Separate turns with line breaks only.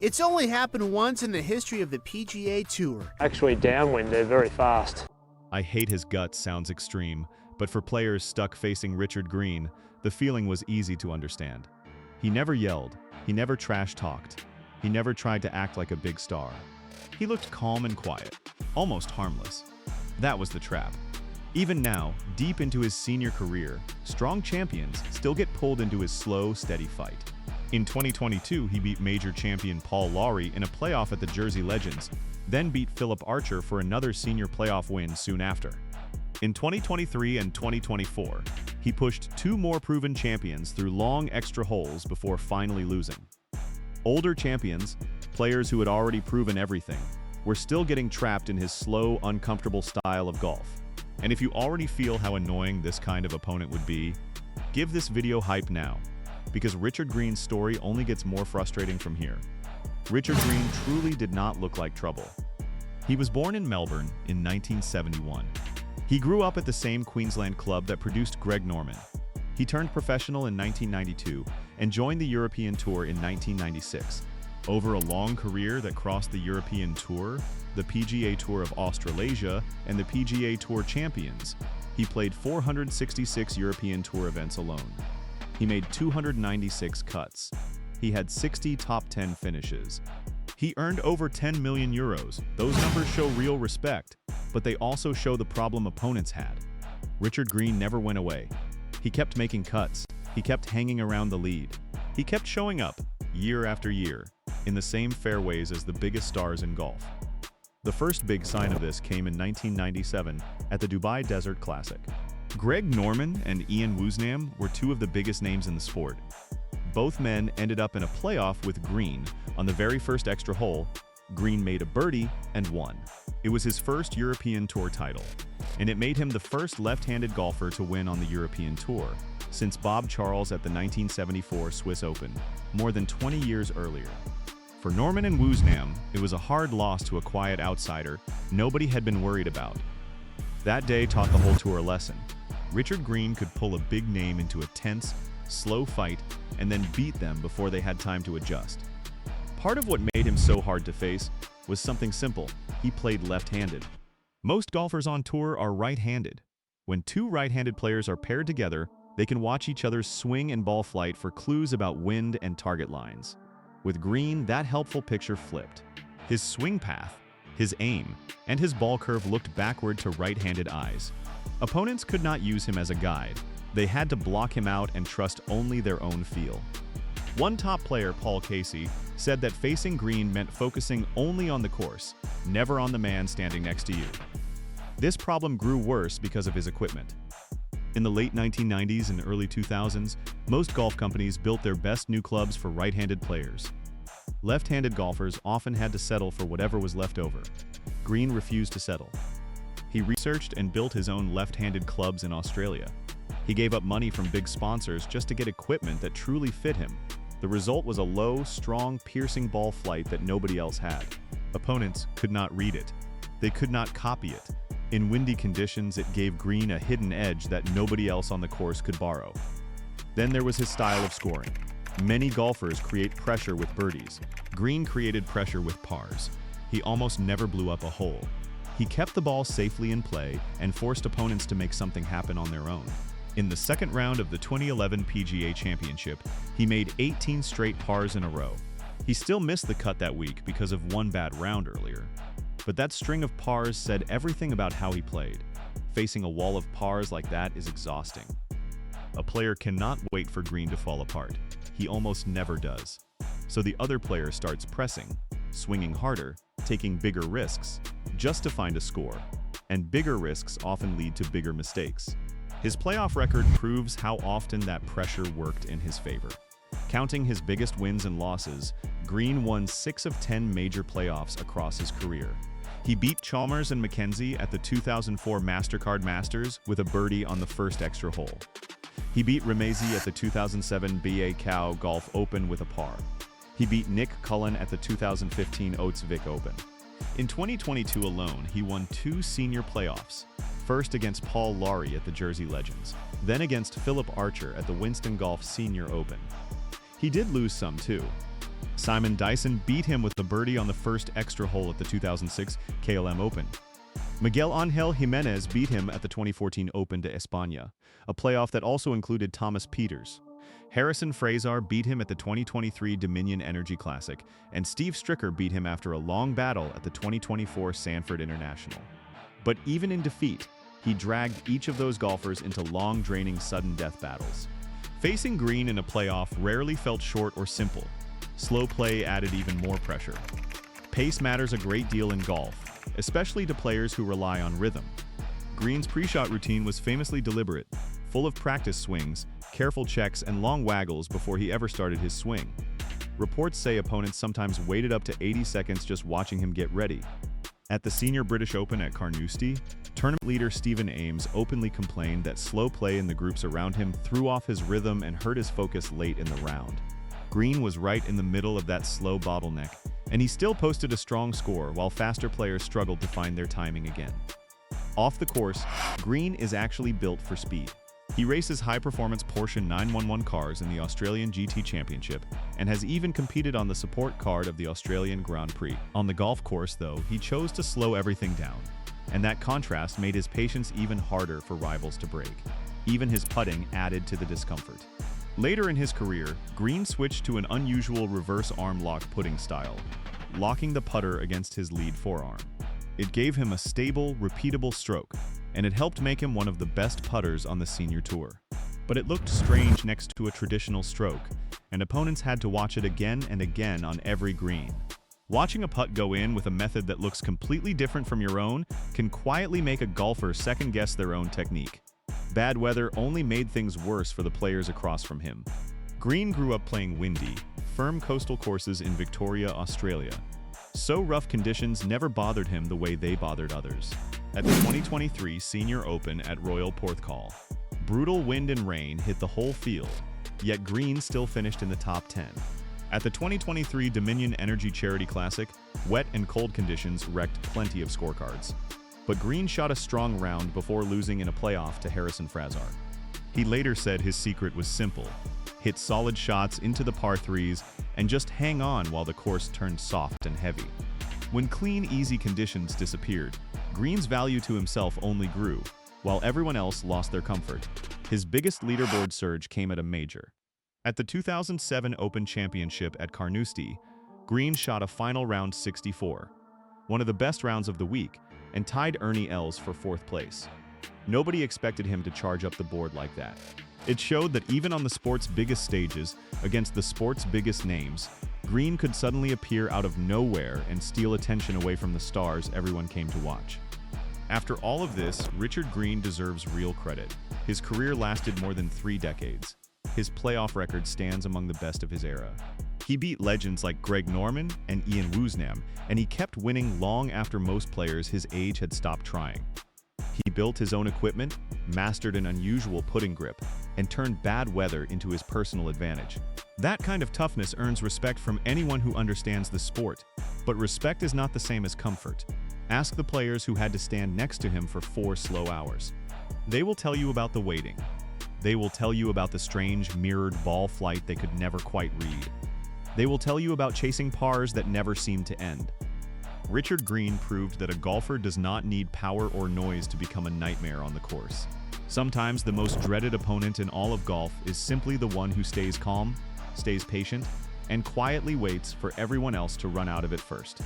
It's only happened once in the history of the PGA Tour.
Actually, downwind, they're very fast.
I hate his guts sounds extreme, but for players stuck facing Richard Green, the feeling was easy to understand. He never yelled, he never trash-talked, he never tried to act like a big star. He looked calm and quiet, almost harmless. That was the trap. Even now, deep into his senior career, strong champions still get pulled into his slow, steady fight. In 2022, he beat major champion Paul Lawrie in a playoff at the Jersey Legends, then beat Phillip Archer for another senior playoff win soon after. In 2023 and 2024, he pushed two more proven champions through long extra holes before finally losing. Older champions, players who had already proven everything, were still getting trapped in his slow, uncomfortable style of golf. And if you already feel how annoying this kind of opponent would be, give this video hype now, because Richard Green's story only gets more frustrating from here. Richard Green truly did not look like trouble. He was born in Melbourne in 1971. He grew up at the same Queensland club that produced Greg Norman. He turned professional in 1992 and joined the European Tour in 1996. Over a long career that crossed the European Tour, the PGA Tour of Australasia, and the PGA Tour Champions, he played 466 European Tour events alone. He made 296 cuts. He had 60 top 10 finishes. He earned over 10 million euros. Those numbers show real respect, but they also show the problem opponents had. Richard Green never went away. He kept making cuts. He kept hanging around the lead. He kept showing up, year after year, in the same fairways as the biggest stars in golf. The first big sign of this came in 1997 at the Dubai Desert Classic. Greg Norman and Ian Woosnam were two of the biggest names in the sport. Both men ended up in a playoff with Green. On the very first extra hole, Green made a birdie and won. It was his first European Tour title, and it made him the first left-handed golfer to win on the European Tour since Bob Charles at the 1974 Swiss Open, more than 20 years earlier. For Norman and Woosnam, it was a hard loss to a quiet outsider nobody had been worried about. That day taught the whole tour a lesson. Richard Green could pull a big name into a tense, slow fight and then beat them before they had time to adjust. Part of what made him so hard to face was something simple. He played left-handed. Most golfers on tour are right-handed. When two right-handed players are paired together, they can watch each other's swing and ball flight for clues about wind and target lines. With Green, that helpful picture flipped. His swing path, his aim, and his ball curve looked backward to right-handed eyes. Opponents could not use him as a guide. They had to block him out and trust only their own feel. One top player, Paul Casey, said that facing Green meant focusing only on the course, never on the man standing next to you. This problem grew worse because of his equipment. In the late 1990s and early 2000s, most golf companies built their best new clubs for right-handed players. Left-handed golfers often had to settle for whatever was left over. Green refused to settle. He researched and built his own left-handed clubs in Australia. He gave up money from big sponsors just to get equipment that truly fit him. The result was a low, strong, piercing ball flight that nobody else had. Opponents could not read it. They could not copy it. In windy conditions, it gave Green a hidden edge that nobody else on the course could borrow. Then there was his style of scoring. Many golfers create pressure with birdies. Green created pressure with pars. He almost never blew up a hole. He kept the ball safely in play and forced opponents to make something happen on their own. In the second round of the 2011 PGA Championship, he made 18 straight pars in a row. He still missed the cut that week because of one bad round earlier. But that string of pars said everything about how he played. Facing a wall of pars like that is exhausting. A player cannot wait for Green to fall apart. He almost never does. So the other player starts pressing, swinging harder, taking bigger risks, just to find a score. And bigger risks often lead to bigger mistakes. His playoff record proves how often that pressure worked in his favor. Counting his biggest wins and losses, Green won 6 of 10 major playoffs across his career. He beat Chalmers and McKenzie at the 2004 MasterCard Masters with a birdie on the first extra hole. He beat Ramezi at the 2007 BA Cow Golf Open with a par. He beat Nick Cullen at the 2015 Oates Vic Open. In 2022 alone, he won 2 senior playoffs. First against Paul Lawrie at the Jersey Legends, then against Phillip Archer at the Winston Golf Senior Open. He did lose some too. Simon Dyson beat him with the birdie on the first extra hole at the 2006 KLM Open. Miguel Ángel Jimenez beat him at the 2014 Open de España, a playoff that also included Thomas Pieters. Harrison Frazar beat him at the 2023 Dominion Energy Classic, and Steve Stricker beat him after a long battle at the 2024 Sanford International. But even in defeat, he dragged each of those golfers into long, draining, sudden death battles. Facing Green in a playoff rarely felt short or simple. Slow play added even more pressure. Pace matters a great deal in golf, especially to players who rely on rhythm. Green's pre-shot routine was famously deliberate, full of practice swings, careful checks, and long waggles before he ever started his swing. Reports say opponents sometimes waited up to 80 seconds just watching him get ready. At the Senior British Open at Carnoustie, tournament leader Stephen Ames openly complained that slow play in the groups around him threw off his rhythm and hurt his focus late in the round. Green was right in the middle of that slow bottleneck, and he still posted a strong score while faster players struggled to find their timing again. Off the course, Green is actually built for speed. He races high-performance Porsche 911 cars in the Australian GT Championship and has even competed on the support card of the Australian Grand Prix. On the golf course, though, he chose to slow everything down, and that contrast made his patience even harder for rivals to break. Even his putting added to the discomfort. Later in his career, Green switched to an unusual reverse arm lock putting style, locking the putter against his lead forearm. It gave him a stable, repeatable stroke, and it helped make him one of the best putters on the senior tour. But it looked strange next to a traditional stroke, and opponents had to watch it again and again on every green. Watching a putt go in with a method that looks completely different from your own can quietly make a golfer second-guess their own technique. Bad weather only made things worse for the players across from him. Green grew up playing windy, firm coastal courses in Victoria, Australia. So rough conditions never bothered him the way they bothered others. At the 2023 Senior Open at Royal Porthcawl, brutal wind and rain hit the whole field, yet Green still finished in the top 10. At the 2023 Dominion Energy Charity Classic, wet and cold conditions wrecked plenty of scorecards. But Green shot a strong round before losing in a playoff to Harrison Frazar. He later said his secret was simple: hit solid shots into the par threes and just hang on while the course turned soft and heavy. When clean, easy conditions disappeared, Green's value to himself only grew, while everyone else lost their comfort. His biggest leaderboard surge came at a major. At the 2007 Open Championship at Carnoustie, Green shot a final round 64, one of the best rounds of the week, and tied Ernie Els for fourth place. Nobody expected him to charge up the board like that. It showed that even on the sport's biggest stages, against the sport's biggest names, Green could suddenly appear out of nowhere and steal attention away from the stars everyone came to watch. After all of this, Richard Green deserves real credit. His career lasted more than 3 decades. His playoff record stands among the best of his era. He beat legends like Greg Norman and Ian Woosnam, and he kept winning long after most players his age had stopped trying. He built his own equipment, mastered an unusual putting grip, and turned bad weather into his personal advantage. That kind of toughness earns respect from anyone who understands the sport, but respect is not the same as comfort. Ask the players who had to stand next to him for 4 slow hours. They will tell you about the waiting. They will tell you about the strange, mirrored ball flight they could never quite read. They will tell you about chasing pars that never seemed to end. Richard Green proved that a golfer does not need power or noise to become a nightmare on the course. Sometimes the most dreaded opponent in all of golf is simply the one who stays calm, stays patient, and quietly waits for everyone else to run out of it first.